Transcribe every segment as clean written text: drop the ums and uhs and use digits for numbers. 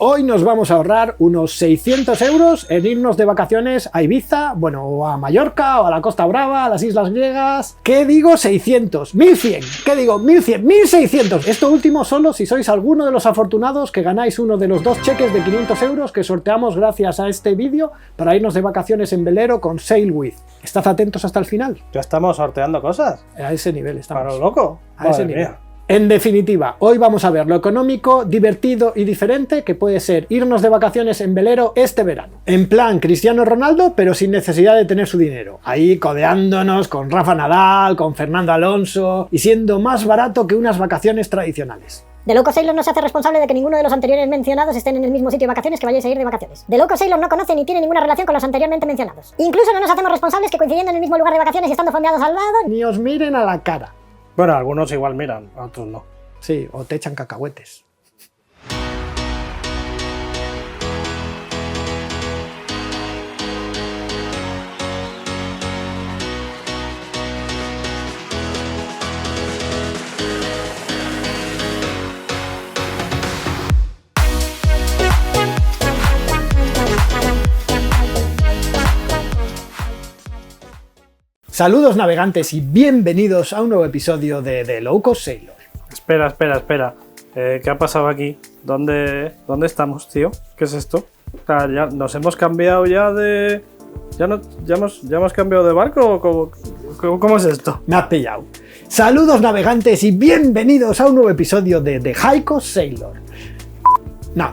Hoy nos vamos a ahorrar unos 600 euros en irnos de vacaciones a Ibiza, bueno, o a Mallorca, o a la Costa Brava, a las Islas Griegas. ¿Qué digo 600? 1100. ¿Qué digo? 1100, 1600. Esto último solo si sois alguno de los afortunados que ganáis uno de los 2 cheques de 500 euros que sorteamos gracias a este vídeo para irnos de vacaciones en velero con SailWith. Estad atentos hasta el final. Ya estamos sorteando cosas. A ese nivel estamos. Para lo loco. A ese nivel. En definitiva, hoy vamos a ver lo económico, divertido y diferente que puede ser irnos de vacaciones en velero este verano. En plan Cristiano Ronaldo, pero sin necesidad de tener su dinero. Ahí codeándonos con Rafa Nadal, con Fernando Alonso y siendo más barato que unas vacaciones tradicionales. The Low Cost Sailor no se hace responsable de que ninguno de los anteriores mencionados estén en el mismo sitio de vacaciones que vayáis a ir de vacaciones. The Low Cost Sailor no conoce ni tiene ninguna relación con los anteriormente mencionados. Incluso no nos hacemos responsables que coincidiendo en el mismo lugar de vacaciones y estando fondeados al lado, Ni os miren a la cara. Bueno, algunos igual miran, otros no. Sí, o te echan cacahuetes. Saludos navegantes y bienvenidos a un nuevo episodio de The Low Cost Sailor. Espera. ¿Qué ha pasado aquí? ¿Dónde estamos, tío? ¿Qué es esto? O sea, ya nos hemos cambiado ya de... ¿Ya hemos cambiado de barco? ¿Cómo es esto? Me has pillado. Saludos navegantes y bienvenidos a un nuevo episodio de The High Cost Sailor. No.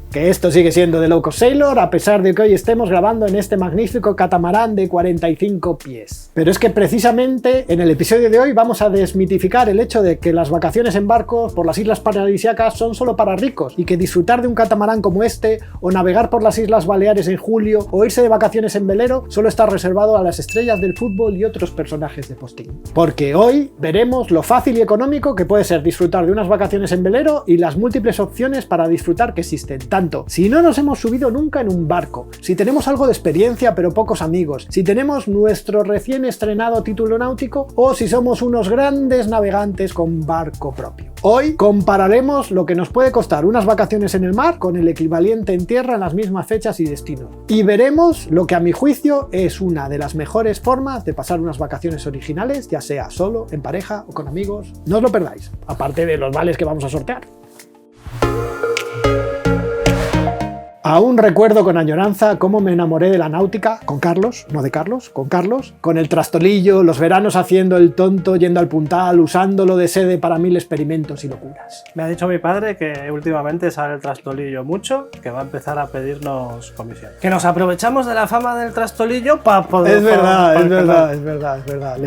Que esto sigue siendo The Low Cost Sailor, a pesar de que hoy estemos grabando en este magnífico catamarán de 45 pies. Pero es que precisamente en el episodio de hoy vamos a desmitificar el hecho de que las vacaciones en barcos por las islas paradisíacas son solo para ricos y que disfrutar de un catamarán como este, o navegar por las Islas Baleares en julio, o irse de vacaciones en velero, solo está reservado a las estrellas del fútbol y otros personajes de postín. Porque hoy veremos lo fácil y económico que puede ser disfrutar de unas vacaciones en velero y las múltiples opciones para disfrutar que existen, tanto si no nos hemos subido nunca en un barco, si tenemos algo de experiencia pero pocos amigos, si tenemos nuestro recién estrenado título náutico o si somos unos grandes navegantes con barco propio. Hoy compararemos lo que nos puede costar unas vacaciones en el mar con el equivalente en tierra en las mismas fechas y destinos. Y veremos lo que a mi juicio es una de las mejores formas de pasar unas vacaciones originales, ya sea solo, en pareja o con amigos. No os lo perdáis, aparte de los vales que vamos a sortear. Aún recuerdo con añoranza cómo me enamoré de la náutica, con Carlos, no de Carlos, con Carlos, con el trastolillo, los veranos haciendo el tonto, yendo al puntal, usándolo de sede para 1000 experimentos y locuras. Me ha dicho mi padre que últimamente sale el trastolillo mucho, que va a empezar a pedirnos comisión. Que nos aprovechamos de la fama del trastolillo para poder... Es verdad. Le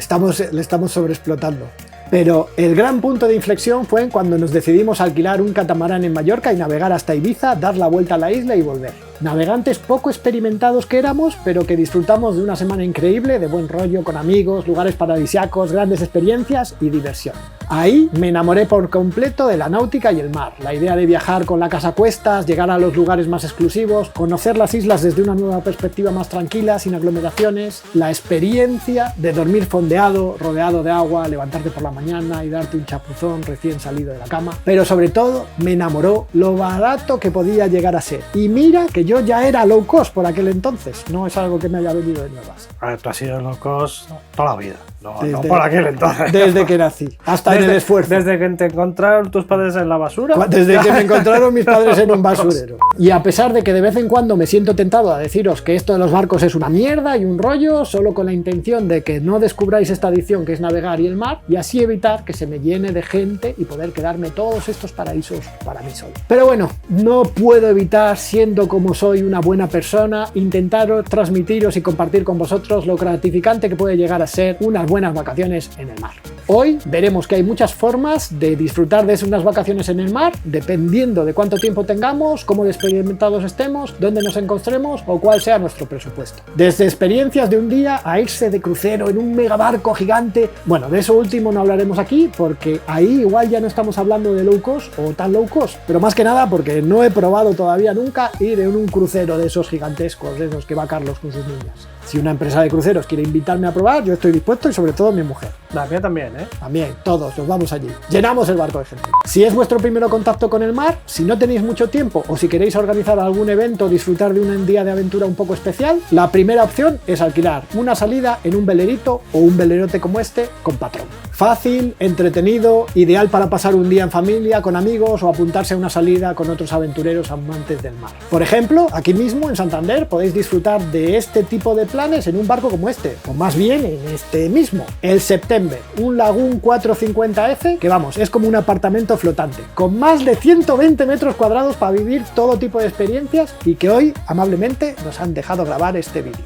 estamos sobreexplotando. Pero el gran punto de inflexión fue cuando nos decidimos alquilar un catamarán en Mallorca y navegar hasta Ibiza, dar la vuelta a la isla y volver. Navegantes poco experimentados que éramos, pero que disfrutamos de una semana increíble, de buen rollo, con amigos, lugares paradisíacos, grandes experiencias y diversión. Ahí me enamoré por completo de la náutica y el mar, la idea de viajar con la casa a cuestas, llegar a los lugares más exclusivos, conocer las islas desde una nueva perspectiva más tranquila, sin aglomeraciones, la experiencia de dormir fondeado, rodeado de agua, levantarte por la mañana y darte un chapuzón recién salido de la cama. Pero sobre todo me enamoró lo barato que podía llegar a ser. Y mira que yo ya era low cost por aquel entonces, no es algo que me haya venido de nuevas. A ver, tú has sido low cost toda la vida. No por aquel entonces. Desde que nací, hasta en el esfuerzo. Desde que te encontraron tus padres en la basura. Desde que me encontraron mis padres en un basurero. Y a pesar de que de vez en cuando me siento tentado a deciros que esto de los barcos es una mierda y un rollo, solo con la intención de que no descubráis esta adicción que es navegar y el mar, y así evitar que se me llene de gente y poder quedarme todos estos paraísos para mí solo. Pero bueno, no puedo evitar, siendo como soy una buena persona, intentar transmitiros y compartir con vosotros lo gratificante que puede llegar a ser unas buenas vacaciones en el mar. Hoy veremos que hay muchas formas de disfrutar de unas vacaciones en el mar, dependiendo de cuánto tiempo tengamos, cómo de experimentados estemos, dónde nos encontremos o cuál sea nuestro presupuesto. Desde experiencias de un día a irse de crucero en un megabarco gigante. Bueno, de eso último no hablaremos aquí, porque ahí igual ya no estamos hablando de low cost o tan low cost, pero más que nada porque no he probado todavía nunca ir en un crucero de esos gigantescos, de esos que va Carlos con sus niñas. Si una empresa de cruceros quiere invitarme a probar, yo estoy dispuesto y sobre todo mi mujer. La mía también, ¿eh? También, todos, nos vamos allí. Llenamos el barco de gente. Si es vuestro primer contacto con el mar, si no tenéis mucho tiempo o si queréis organizar algún evento o disfrutar de un día de aventura un poco especial, la primera opción es alquilar una salida en un velerito o un velerote como este con patrón. Fácil, entretenido, ideal para pasar un día en familia, con amigos o apuntarse a una salida con otros aventureros amantes del mar. Por ejemplo, aquí mismo en Santander podéis disfrutar de este tipo de planes en un barco como este, o más bien en este mismo, el September, un Lagoon 450F que vamos, es como un apartamento flotante, con más de 120 metros cuadrados para vivir todo tipo de experiencias y que hoy amablemente nos han dejado grabar este vídeo.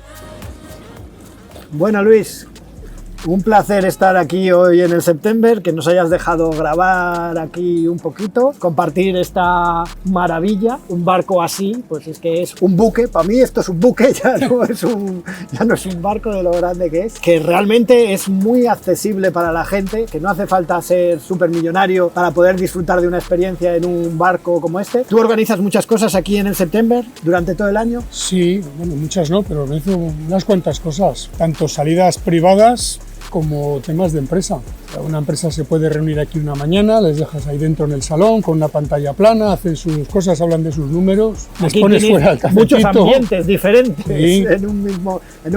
Bueno, Luis, un placer estar aquí hoy en el September, que nos hayas dejado grabar aquí un poquito, compartir esta maravilla, un barco así, pues es que es un buque, para mí esto es un buque, ya no es un barco de lo grande que realmente es muy accesible para la gente, que no hace falta ser supermillonario para poder disfrutar de una experiencia en un barco como este. ¿Tú organizas muchas cosas aquí en el September durante todo el año? Sí, bueno, muchas no, pero organizo unas cuantas cosas, tanto salidas privadas como temas de empresa. Una empresa se puede reunir aquí una mañana, les dejas ahí dentro en el salón con una pantalla plana, hacen sus cosas, hablan de sus números, les pones fuera el cafecito. Muchos ambientes diferentes sí, en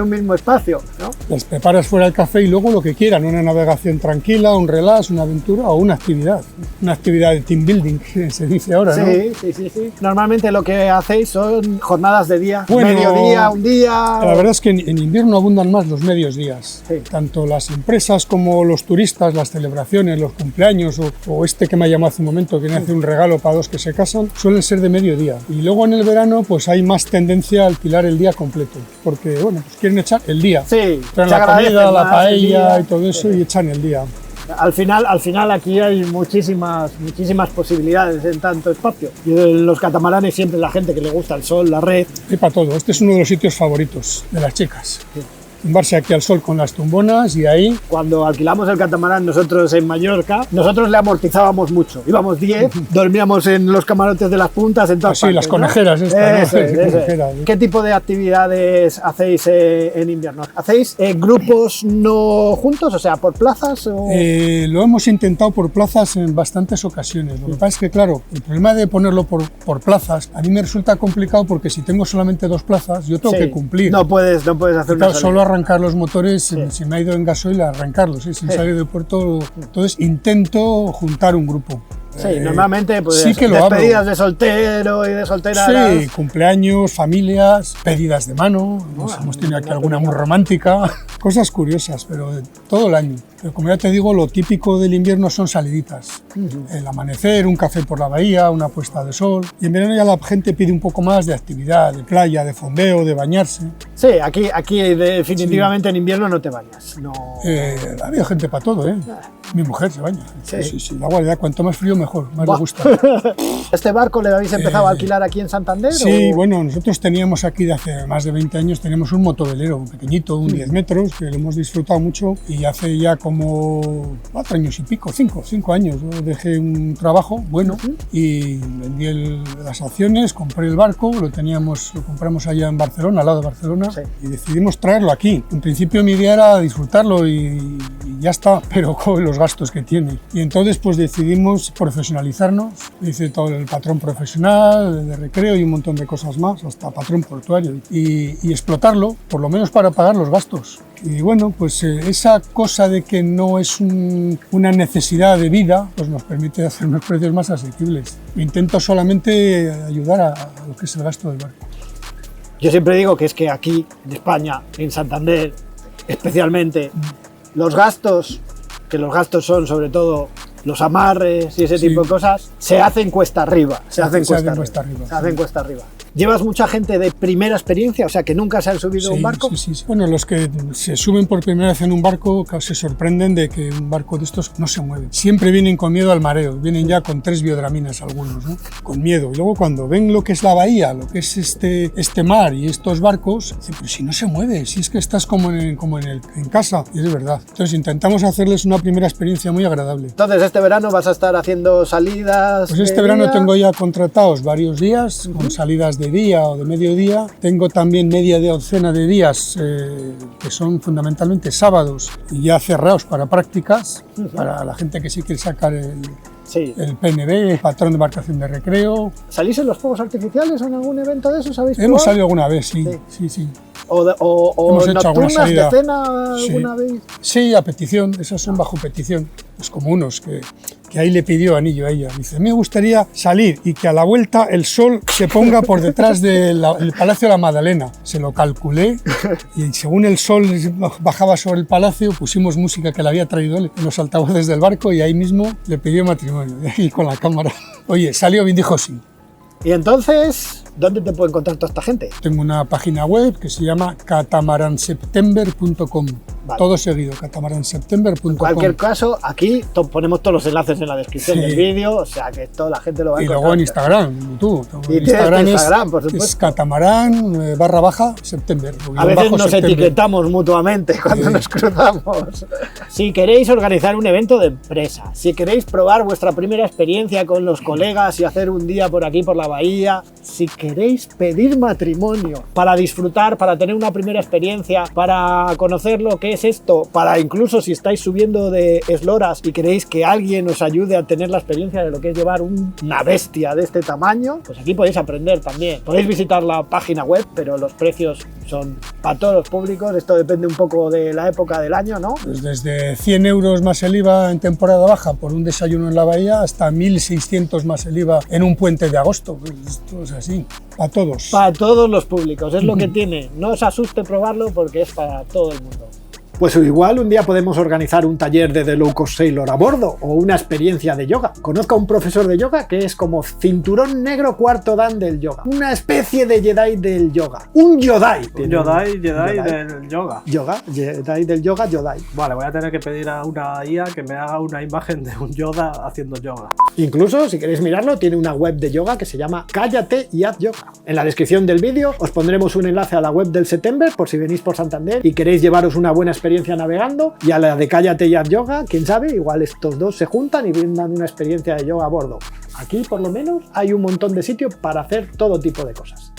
un mismo espacio, ¿no? Les preparas fuera el café y luego lo que quieran, una navegación tranquila, un relax, una aventura o una actividad de team building, que se dice ahora, ¿no? Sí. Normalmente lo que hacéis son jornadas de día, bueno, mediodía, un día... La verdad es que en invierno abundan más los medios días, sí. Tanto las empresas como los turistas, las celebraciones, los cumpleaños o este que me ha llamado hace un momento que me hace un regalo para dos que se casan, suelen ser de mediodía. Y luego en el verano pues hay más tendencia a alquilar el día completo, porque bueno, pues quieren echar el día. Sí, traen la comida, la paella y todo eso y echan el día. Al final aquí hay muchísimas posibilidades en tanto espacio. Y en los catamaranes siempre la gente que le gusta el sol, la red. Hay para todo. Este es uno de los sitios favoritos de las chicas. Sí. Tumbarse aquí al sol con las tumbonas y ahí... Cuando alquilamos el catamarán nosotros en Mallorca, nosotros le amortizábamos mucho. Íbamos 10, dormíamos en los camarotes de las puntas, en todas partes, las conejeras, ¿no? Estas, conejeras. ¿Qué tipo de actividades hacéis en invierno? ¿Hacéis grupos no juntos, o sea, por plazas? O... Lo hemos intentado por plazas en bastantes ocasiones. Lo que pasa es que, claro, el problema de ponerlo por plazas, a mí me resulta complicado porque si tengo solamente 2 plazas, yo tengo que cumplir. No puedes hacer una solo arrancar los motores, se me ha ido en gasoil a arrancarlos, sin salir del puerto. Entonces intento juntar un grupo. Sí, normalmente pues sí que despedidas de soltero y de soltera. Sí, cumpleaños, familias, pedidas de mano, hemos tenido aquí alguna muy romántica, cosas curiosas, pero todo el año. Pero como ya te digo, lo típico del invierno son saliditas. El amanecer, un café por la bahía, una puesta de sol. Y en verano ya la gente pide un poco más de actividad, de playa, de fondeo, de bañarse. Sí, aquí definitivamente en invierno no te bañas. No... Ha habido gente para todo, ¿eh? Mi mujer se baña. Sí. La guardia, cuanto más frío mejor, más le gusta. ¿Este barco le habéis empezado a alquilar aquí en Santander? Sí, bueno, nosotros teníamos aquí de hace más de 20 años, tenemos un motovelero pequeñito, un 10 metros, que lo hemos disfrutado mucho y hace ya como 4 años y pico, 5 años, yo dejé un trabajo bueno y vendí las acciones, compré el barco, lo compramos allá en Barcelona, al lado de Barcelona, y decidimos traerlo aquí. En principio mi idea era disfrutarlo y ya está, pero con los gastos que tiene. Y entonces pues decidimos profesionalizarnos, hice todo el patrón profesional, de recreo y un montón de cosas más, hasta patrón portuario, y explotarlo, por lo menos para pagar los gastos. Y bueno, pues esa cosa de que no es una necesidad de vida, pues nos permite hacer unos precios más asequibles. Intento solamente ayudar a lo que es el gasto del barco. Yo siempre digo que es que aquí, en España, en Santander, especialmente, los gastos son sobre todo los amarres y ese tipo de cosas, se hacen cuesta arriba. Se hacen cuesta arriba. ¿Llevas mucha gente de primera experiencia, o sea, que nunca se han subido a un barco? Sí. Bueno, los que se suben por primera vez en un barco se sorprenden de que un barco de estos no se mueve. Siempre vienen con miedo al mareo, vienen ya con 3 biodraminas algunos, ¿no? Con miedo. Y luego cuando ven lo que es la bahía, lo que es este mar y estos barcos, dicen, pero si no se mueve, si es que estás como en casa. Y es verdad. Entonces intentamos hacerles una primera experiencia muy agradable. Entonces este verano vas a estar haciendo salidas. Pues este verano tengo ya contratados varios días con salidas de de día o de mediodía. Tengo también media docena de días que son fundamentalmente sábados y ya cerrados para prácticas, para la gente que sí quiere sacar el PNB, el patrón de embarcación de recreo. ¿Salís en los fuegos artificiales o en algún evento de esos? ¿Habéis Hemos probado? salido alguna vez, sí. ¿O Hemos hecho alguna nocturnas de salida. cena alguna vez? Sí, a petición, esas son bajo petición. Es como unos que ahí le pidió anillo a ella. Dice, me gustaría salir y que a la vuelta el sol se ponga por detrás del Palacio de la Magdalena. Se lo calculé y según el sol bajaba sobre el palacio, pusimos música que le había traído él en los altavoces del barco y ahí mismo le pidió matrimonio, y con la cámara. Oye, salió bien, dijo sí. Y entonces, ¿dónde te puede encontrar toda esta gente? Tengo una página web que se llama catamaranseptember.com. Vale. Todo seguido, catamaranseptember.com. En cualquier caso, aquí ponemos todos los enlaces en la descripción Sí. del vídeo, o sea que toda la gente lo va a Y encontrar. luego en Instagram, tú. Y tienes Instagram, por supuesto. Es catamarán /september. A veces nos etiquetamos mutuamente cuando nos cruzamos. Si queréis organizar un evento de empresa, si queréis probar vuestra primera experiencia con los colegas y hacer un día por aquí por la bahía, si queréis pedir matrimonio para disfrutar, para tener una primera experiencia, para conocer lo que es esto, para incluso si estáis subiendo de esloras y queréis que alguien os ayude a tener la experiencia de lo que es llevar una bestia de este tamaño, pues aquí podéis aprender también. Podéis visitar la página web, pero los precios son para todos los públicos. Esto depende un poco de la época del año, ¿no? Pues desde 100 euros más el IVA en temporada baja por un desayuno en la bahía hasta 1.600 más el IVA en un puente de agosto. Pues esto es así, para todos. Para todos los públicos, es lo que tiene. No os asuste probarlo porque es para todo el mundo. Pues igual un día podemos organizar un taller de The Low Cost Sailor a bordo o una experiencia de yoga. Conozco a un profesor de yoga que es como cinturón negro cuarto dan del yoga. Una especie de Jedi del yoga. Un Yodai. Jedi del yoga. Yoga, Jedi del yoga, Yodai. Vale, voy a tener que pedir a una IA que me haga una imagen de un Yoda haciendo yoga. Incluso, si queréis mirarlo, tiene una web de yoga que se llama Cállate y haz yoga. En la descripción del vídeo os pondremos un enlace a la web del September por si venís por Santander y queréis llevaros una buena experiencia navegando, y a la de Cállate y haz yoga, quién sabe, igual estos dos se juntan y brindan una experiencia de yoga a bordo. Aquí, por lo menos, hay un montón de sitio para hacer todo tipo de cosas.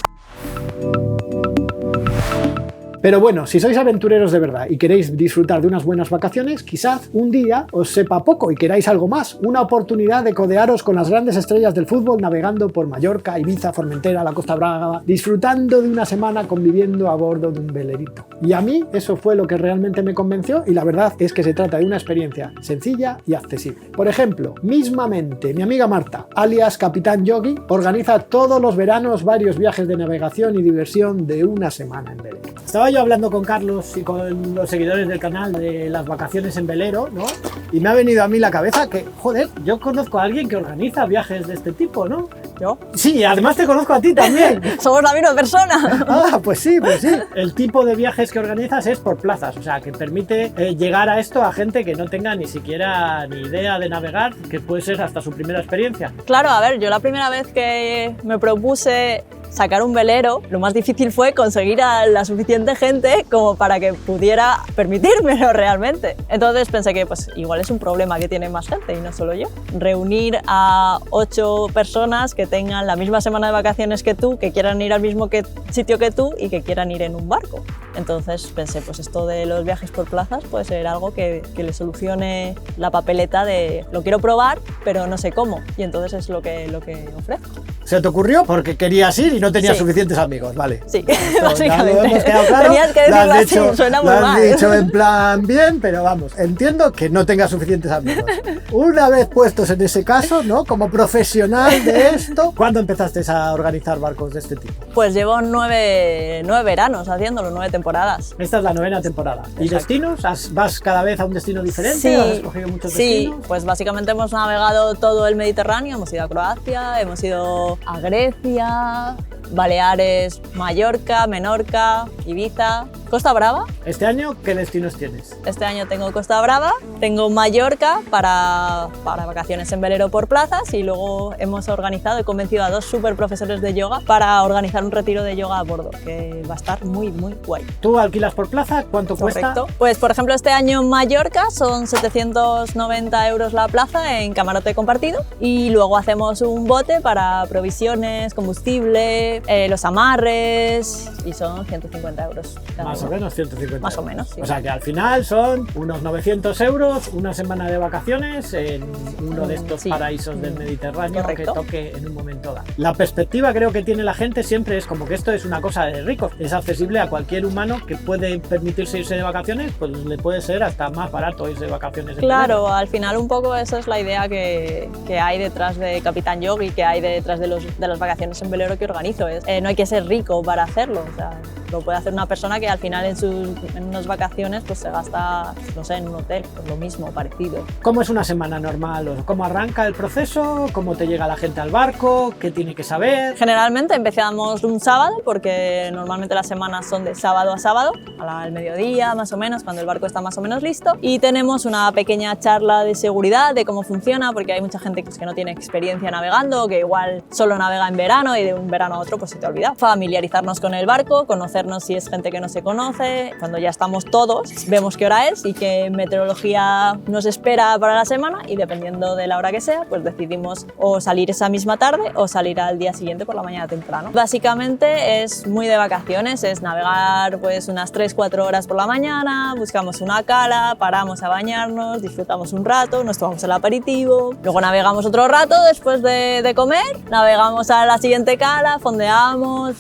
Pero bueno, si sois aventureros de verdad y queréis disfrutar de unas buenas vacaciones, quizás un día os sepa poco y queráis algo más, una oportunidad de codearos con las grandes estrellas del fútbol navegando por Mallorca, Ibiza, Formentera, la Costa Brava, disfrutando de una semana conviviendo a bordo de un velerito. Y a mí eso fue lo que realmente me convenció y la verdad es que se trata de una experiencia sencilla y accesible. Por ejemplo, mismamente mi amiga Marta, alias Capitán Yogi, organiza todos los veranos varios viajes de navegación y diversión de una semana en velero. Estaba yo hablando con Carlos y con los seguidores del canal de las vacaciones en velero, ¿no? Y me ha venido a mí la cabeza que, joder, yo conozco a alguien que organiza viajes de este tipo, ¿no? ¿Yo? Sí, además te conozco a ti también. Somos la misma persona. Ah, pues sí, pues sí. El tipo de viajes que organizas es por plazas, o sea, que permite llegar a esto a gente que no tenga ni siquiera ni idea de navegar, que puede ser hasta su primera experiencia. Claro, a ver, yo la primera vez que me propuse sacar un velero, lo más difícil fue conseguir a la suficiente gente como para que pudiera permitírmelo realmente. Entonces pensé que pues igual es un problema que tiene más gente y no solo yo. Reunir a 8 personas que tengan la misma semana de vacaciones que tú, que quieran ir al mismo sitio que tú y que quieran ir en un barco. Entonces pensé, pues esto de los viajes por plazas puede ser algo que le solucione la papeleta de lo quiero probar, pero no sé cómo. Y entonces es lo que ofrezco. ¿Se te ocurrió? Porque querías ir y no tenías Sí. suficientes amigos, vale. Sí, Ya básicamente. lo hemos quedado claro. Tenías que Lo decirlo has así, dicho- suena muy lo has mal. dicho en plan bien, pero vamos, entiendo que no tengas suficientes amigos. Una vez puestos en ese caso, ¿no? Como profesional de esto, ¿cuándo empezaste a organizar barcos de este tipo? Pues llevo 9 veranos haciéndolo, 9 temporadas. Esta es la 9ª temporada. ¿Y Exacto. destinos? ¿Vas cada vez a un destino diferente? Sí, ¿Has escogido muchos destinos? pues básicamente hemos navegado todo el Mediterráneo, hemos ido a Croacia, hemos ido a Grecia, Baleares, Mallorca, Menorca, Ibiza, Costa Brava. ¿Este año qué destinos tienes? Este año tengo Costa Brava, tengo Mallorca para vacaciones en velero por plazas y luego hemos organizado, he convencido a 2 super profesores de yoga para organizar un retiro de yoga a bordo, que va a estar muy, muy guay. ¿Tú alquilas por plaza? ¿Cuánto cuesta? Correcto. Pues por ejemplo este año en Mallorca son 790 euros la plaza en camarote compartido y luego hacemos un bote para provisiones, combustible, los amarres y son 150 euros. Más o menos 150. Más o menos, sí. O sea que al final son unos 900 euros, una semana de vacaciones en uno de estos paraísos del Mediterráneo. Correcto. Que toque en un momento dado. La perspectiva creo que tiene la gente siempre es como que esto es una cosa de ricos, es accesible a cualquier humano que puede permitirse irse de vacaciones, pues le puede ser hasta más barato irse de vacaciones. Claro, al final un poco esa es la idea que hay detrás de Capitán Yogi, que hay detrás de las vacaciones en velero que organizo. No hay que ser rico para hacerlo, o sea, lo puede hacer una persona que al final en unas vacaciones pues se gasta, no sé, en un hotel, pues lo mismo, parecido. ¿Cómo es una semana normal? ¿Cómo arranca el proceso? ¿Cómo te llega la gente al barco? ¿Qué tiene que saber? Generalmente empezamos un sábado, porque normalmente las semanas son de sábado a sábado, al mediodía más o menos, cuando el barco está más o menos listo, y tenemos una pequeña charla de seguridad, de cómo funciona, porque hay mucha gente que no tiene experiencia navegando, que igual solo navega en verano y de un verano a otro pues se te olvida. Familiarizarnos con el barco, conocernos si es gente que no se conoce. Cuando ya estamos todos, vemos qué hora es y qué meteorología nos espera para la semana y dependiendo de la hora que sea, pues decidimos o salir esa misma tarde o salir al día siguiente por la mañana temprano. Básicamente es muy de vacaciones, es navegar pues unas 3-4 horas por la mañana, buscamos una cala, paramos a bañarnos, disfrutamos un rato, nos tomamos el aperitivo, luego navegamos otro rato después de comer, navegamos a la siguiente cala, fondeamos,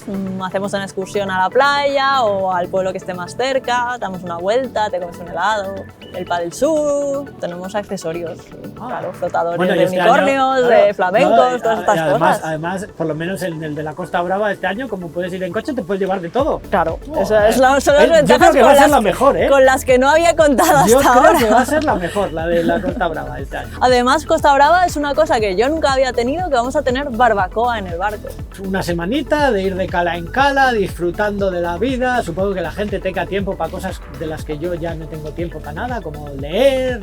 hacemos una excursión a la playa o al pueblo que esté más cerca, damos una vuelta, te comes un helado, el paddle surf, tenemos accesorios, claro, flotadores de unicornios, de flamencos, todas estas cosas. Además, por lo menos en el de la Costa Brava este año, como puedes ir en coche, te puedes llevar de todo. Claro, esas son las ventajas yo creo que va a ser la mejor, ¿eh? Con las que no había contado yo hasta creo ahora. que va a ser la mejor, la de la Costa Brava este año. Además, Costa Brava es una cosa que yo nunca había tenido, que vamos a tener barbacoa en el barco. Una semanita de ir de cala en cala, disfrutando de la vida. Supongo que la gente tenga tiempo para cosas de las que yo ya no tengo tiempo para nada, como leer.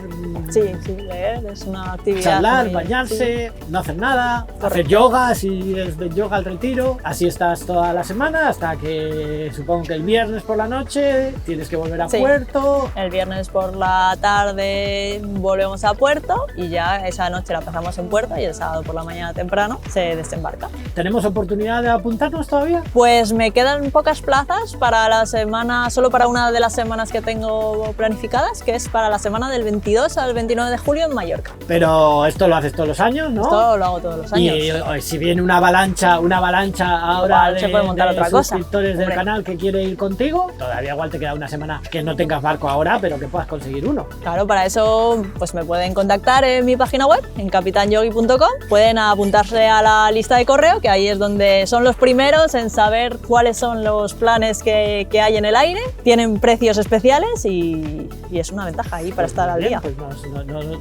Sí, leer es una actividad. Charlar, bañarse, no hacer nada, hacer yoga si es de yoga al retiro. Así estás toda la semana hasta que supongo que el viernes por la noche tienes que volver a puerto. El viernes por la tarde volvemos a puerto y ya esa noche la pasamos en puerto y el sábado por la mañana temprano se desembarca. ¿Tenemos oportunidad de apuntarnos todavía? Pues me quedan pocas plazas para la semana, solo para una de las semanas que tengo planificadas, que es para la semana del 22 al 29 de julio en Mallorca. Pero esto lo haces todos los años, ¿no? Esto lo hago todos los años. Y si viene una avalancha ahora se puede montar otra cosa. Suscriptores del canal que quiere ir contigo, todavía igual te queda una semana que no tengas barco ahora, pero que puedas conseguir uno. Claro, para eso pues me pueden contactar en mi página web, en capitanyogi.com. Pueden apuntarse a la lista de correo, que ahí es donde son los primeros en saber cuáles son los planes que hay en el aire. Tienen precios especiales y es una ventaja ahí para estar al día. Pues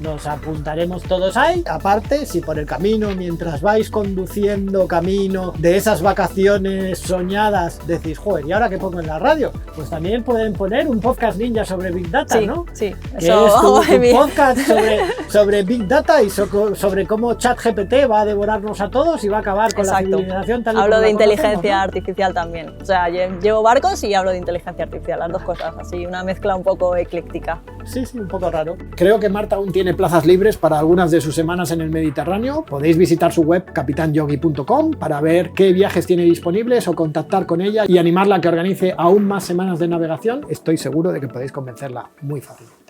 nos apuntaremos todos ahí. Aparte, si por el camino, mientras vais conduciendo camino de esas vacaciones soñadas, decís, joder, ¿y ahora qué pongo en la radio? Pues también pueden poner un podcast ninja sobre Big Data, ¿no? Sí, que eso es tu podcast sobre Big Data y sobre cómo ChatGPT va a devorarnos a todos y va a acabar con la civilización tal y Hablo como de la inteligencia conocemos, ¿no? artificial también. O sea, llevo barcos y hablo de inteligencia artificial, las dos cosas, así una mezcla un poco ecléctica. Sí, un poco raro. Creo que Marta aún tiene plazas libres para algunas de sus semanas en el Mediterráneo. Podéis visitar su web capitanyogi.com para ver qué viajes tiene disponibles o contactar con ella y animarla a que organice aún más semanas de navegación. Estoy seguro de que podéis convencerla muy fácilmente.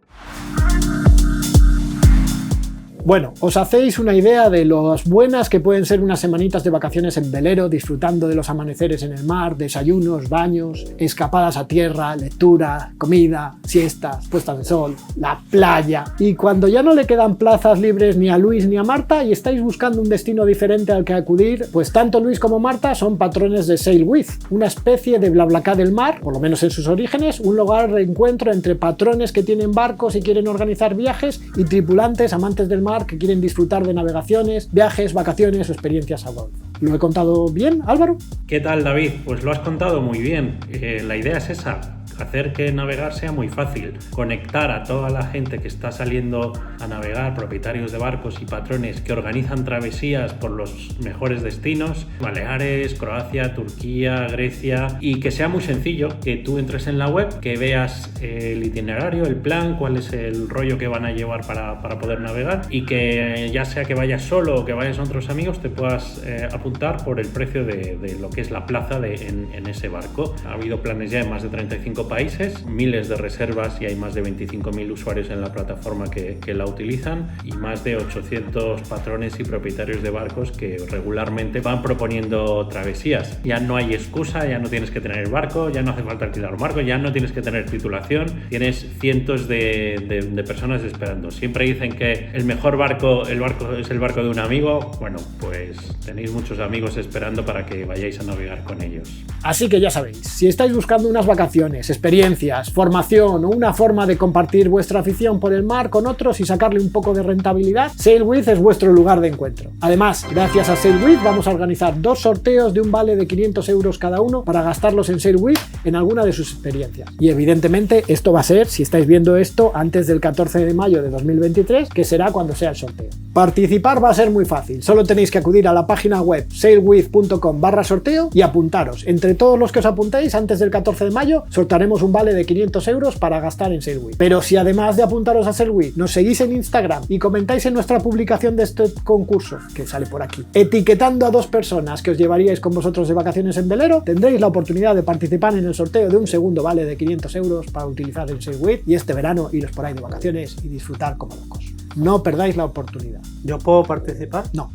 Bueno, os hacéis una idea de lo buenas que pueden ser unas semanitas de vacaciones en velero, disfrutando de los amaneceres en el mar, desayunos, baños, escapadas a tierra, lectura, comida, siestas, puestas de sol, la playa. Y cuando ya no le quedan plazas libres ni a Luis ni a Marta y estáis buscando un destino diferente al que acudir, pues tanto Luis como Marta son patrones de Sail With, una especie de BlaBlaCar del mar, por lo menos en sus orígenes, un lugar de encuentro entre patrones que tienen barcos y quieren organizar viajes y tripulantes amantes del mar que quieren disfrutar de navegaciones, viajes, vacaciones o experiencias a bordo. ¿Lo he contado bien, Álvaro? ¿Qué tal, David? Pues lo has contado muy bien. La idea es esa, hacer que navegar sea muy fácil, conectar a toda la gente que está saliendo a navegar, propietarios de barcos y patrones que organizan travesías por los mejores destinos, Baleares, Croacia, Turquía, Grecia, y que sea muy sencillo, que tú entres en la web, que veas el itinerario, el plan, cuál es el rollo que van a llevar para poder navegar, y que ya sea que vayas solo o que vayas con otros amigos te puedas apuntar por el precio de lo que es la plaza en ese barco. Ha habido planes ya en más de 35 países, miles de reservas y hay más de 25.000 usuarios en la plataforma que la utilizan y más de 800 patrones y propietarios de barcos que regularmente van proponiendo travesías. Ya no hay excusa, ya no tienes que tener el barco, ya no hace falta alquilar un barco, ya no tienes que tener titulación, tienes cientos de personas esperando. Siempre dicen que el mejor barco es el barco de un amigo. Bueno, pues tenéis muchos amigos esperando para que vayáis a navegar con ellos. Así que ya sabéis, si estáis buscando unas vacaciones, experiencias, formación o una forma de compartir vuestra afición por el mar con otros y sacarle un poco de rentabilidad, SailWith es vuestro lugar de encuentro. Además, gracias a SailWith vamos a organizar 2 sorteos de un vale de 500 euros cada uno para gastarlos en SailWith en alguna de sus experiencias. Y evidentemente esto va a ser, si estáis viendo esto, antes del 14 de mayo de 2023, que será cuando sea el sorteo. Participar va a ser muy fácil, solo tenéis que acudir a la página web sailwith.com/sorteo y apuntaros. Entre todos los que os apuntéis antes del 14 de mayo sortearemos un vale de 500 euros para gastar en SailWith. Pero si además de apuntaros a SailWith nos seguís en Instagram y comentáis en nuestra publicación de este concurso, que sale por aquí, etiquetando a 2 personas que os llevaríais con vosotros de vacaciones en velero, tendréis la oportunidad de participar en el sorteo de un segundo vale de 500 euros para utilizar en SailWith y este verano iros por ahí de vacaciones y disfrutar como locos. No perdáis la oportunidad. ¿Yo puedo participar? No.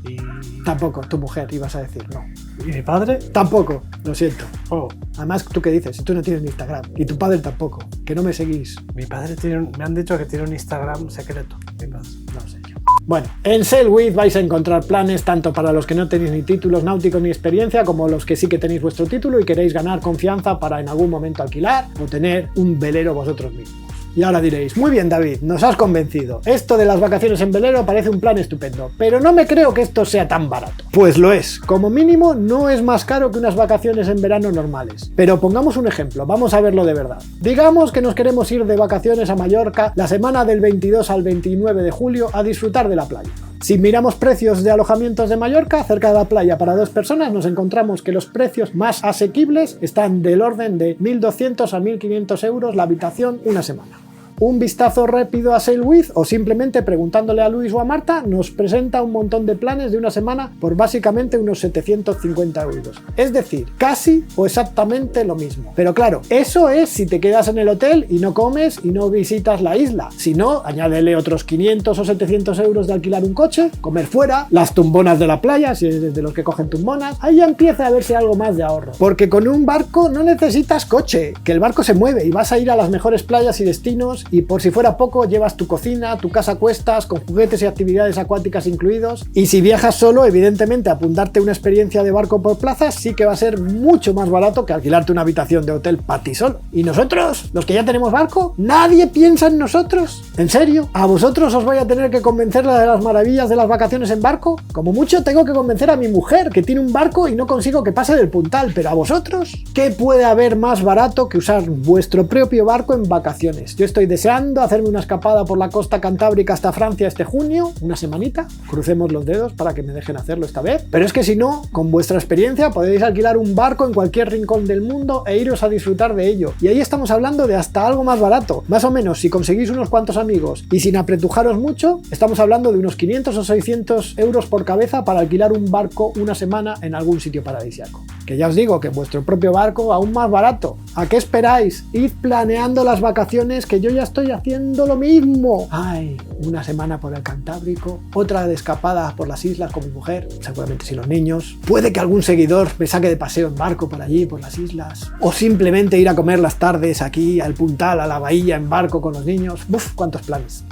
Tampoco, tu mujer, ibas a decir no. ¿Y mi padre? Tampoco, lo siento. Oh. Además, ¿tú qué dices? Si tú no tienes ni Instagram. Y tu padre tampoco. Que no me seguís. Mi padre me han dicho que tiene un Instagram secreto. Mi padre. No sé yo. Bueno, en SailWith vais a encontrar planes tanto para los que no tenéis ni títulos náuticos ni experiencia, como los que sí que tenéis vuestro título y queréis ganar confianza para en algún momento alquilar o tener un velero vosotros mismos. Y ahora diréis, muy bien David, nos has convencido. Esto de las vacaciones en velero parece un plan estupendo, pero no me creo que esto sea tan barato. Pues lo es, como mínimo no es más caro que unas vacaciones en verano normales. Pero pongamos un ejemplo, vamos a verlo de verdad. Digamos que nos queremos ir de vacaciones a Mallorca la semana del 22 al 29 de julio a disfrutar de la playa. Si miramos precios de alojamientos de Mallorca, cerca de la playa para 2 personas, nos encontramos que los precios más asequibles están del orden de 1.200 a 1.500 euros la habitación una semana. Un vistazo rápido a SailWith o simplemente preguntándole a Luis o a Marta nos presenta un montón de planes de una semana por básicamente unos 750 euros. Es decir, casi o exactamente lo mismo. Pero claro, eso es si te quedas en el hotel y no comes y no visitas la isla. Si no, añádele otros 500 o 700 euros de alquilar un coche, comer fuera, las tumbonas de la playa, si eres de los que cogen tumbonas, ahí ya empieza a verse algo más de ahorro. Porque con un barco no necesitas coche, que el barco se mueve y vas a ir a las mejores playas y destinos. Y por si fuera poco, llevas tu cocina, tu casa a cuestas, con juguetes y actividades acuáticas incluidos. Y si viajas solo, evidentemente apuntarte una experiencia de barco por plazas sí que va a ser mucho más barato que alquilarte una habitación de hotel para ti solo. ¿Y nosotros? ¿Los que ya tenemos barco? ¿Nadie piensa en nosotros? ¿En serio? ¿A vosotros os voy a tener que convencer de las maravillas de las vacaciones en barco? Como mucho tengo que convencer a mi mujer, que tiene un barco y no consigo que pase del puntal. ¿Pero a vosotros? ¿Qué puede haber más barato que usar vuestro propio barco en vacaciones? Yo estoy deseando hacerme una escapada por la costa cantábrica hasta Francia este junio, una semanita, crucemos los dedos para que me dejen hacerlo esta vez, pero es que si no, con vuestra experiencia podéis alquilar un barco en cualquier rincón del mundo e iros a disfrutar de ello, y ahí estamos hablando de hasta algo más barato, más o menos si conseguís unos cuantos amigos y sin apretujaros mucho, estamos hablando de unos 500 o 600 euros por cabeza para alquilar un barco una semana en algún sitio paradisíaco. Que ya os digo que vuestro propio barco aún más barato. ¿A qué esperáis? Id planeando las vacaciones, que yo ya estoy haciendo lo mismo. Ay, una semana por el Cantábrico, otra de escapada por las islas con mi mujer, seguramente sin los niños. Puede que algún seguidor me saque de paseo en barco por allí, por las islas. O simplemente ir a comer las tardes aquí al Puntal, a la bahía en barco con los niños. Uf, cuántos planes.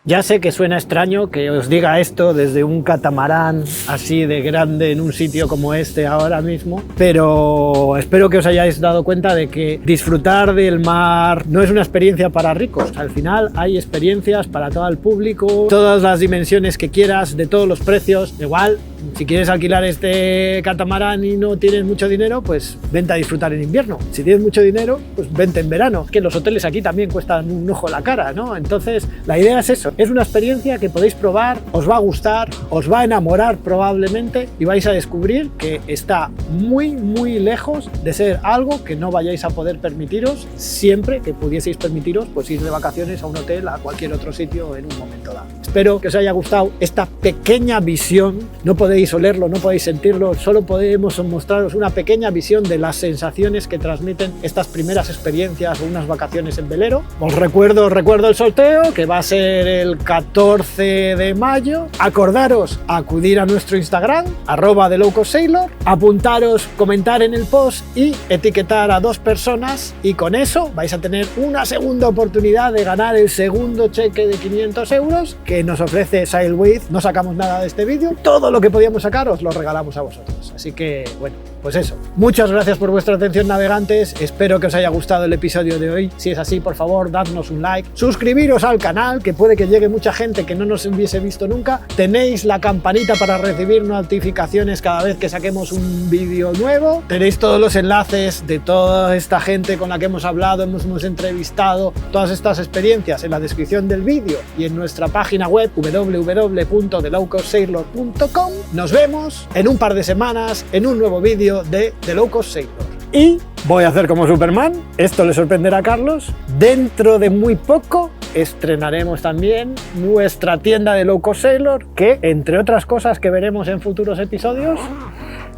Ya sé que suena extraño que os diga esto desde un catamarán así de grande en un sitio como este ahora mismo, pero espero que os hayáis dado cuenta de que disfrutar del mar no es una experiencia para ricos. Al final hay experiencias para todo el público, todas las dimensiones que quieras, de todos los precios. Igual Si quieres alquilar este catamarán y no tienes mucho dinero, pues vente a disfrutar en invierno. Si tienes mucho dinero, pues vente en verano. Es que los hoteles aquí también cuestan un ojo la cara, ¿no? Entonces, la idea es eso. Es una experiencia que podéis probar, os va a gustar, os va a enamorar probablemente y vais a descubrir que está muy, muy lejos de ser algo que no vayáis a poder permitiros siempre que pudieseis permitiros pues ir de vacaciones a un hotel, a cualquier otro sitio en un momento dado. Espero que os haya gustado esta pequeña visión. No podéis olerlo, no podéis sentirlo, solo podemos mostraros una pequeña visión de las sensaciones que transmiten estas primeras experiencias o unas vacaciones en velero. Os recuerdo el sorteo, que va a ser el 14 de mayo. Acordaros acudir a nuestro Instagram, @TheLowCostSailor, apuntaros, comentar en el post y etiquetar a 2 personas, y con eso vais a tener una segunda oportunidad de ganar el segundo cheque de 500 euros que nos ofrece Sailwith. No sacamos nada de este vídeo, todo lo que podíamos sacar os lo regalamos a vosotros. Así que, bueno, pues eso. Muchas gracias por vuestra atención, navegantes. Espero que os haya gustado el episodio de hoy. Si es así, por favor, dadnos un like. Suscribiros al canal, que puede que llegue mucha gente que no nos hubiese visto nunca. Tenéis la campanita para recibir notificaciones cada vez que saquemos un vídeo nuevo. Tenéis todos los enlaces de toda esta gente con la que hemos hablado, hemos entrevistado, todas estas experiencias en la descripción del vídeo y en nuestra página web www.thelowcostsailor.com. Nos vemos en un par de semanas en un nuevo vídeo de The Low Cost Sailor. Y voy a hacer como Superman, esto le sorprenderá a Carlos, dentro de muy poco estrenaremos también nuestra tienda de Low Cost Sailor, que entre otras cosas que veremos en futuros episodios,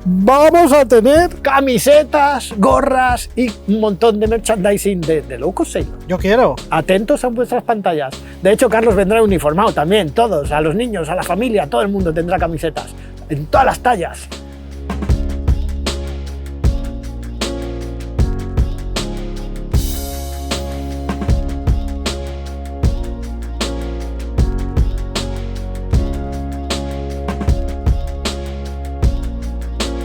vamos a tener camisetas, gorras y un montón de merchandising de Low Cost Sailor. Yo quiero. Atentos a vuestras pantallas. De hecho, Carlos vendrá uniformado también, todos, a los niños, a la familia, todo el mundo tendrá camisetas, en todas las tallas.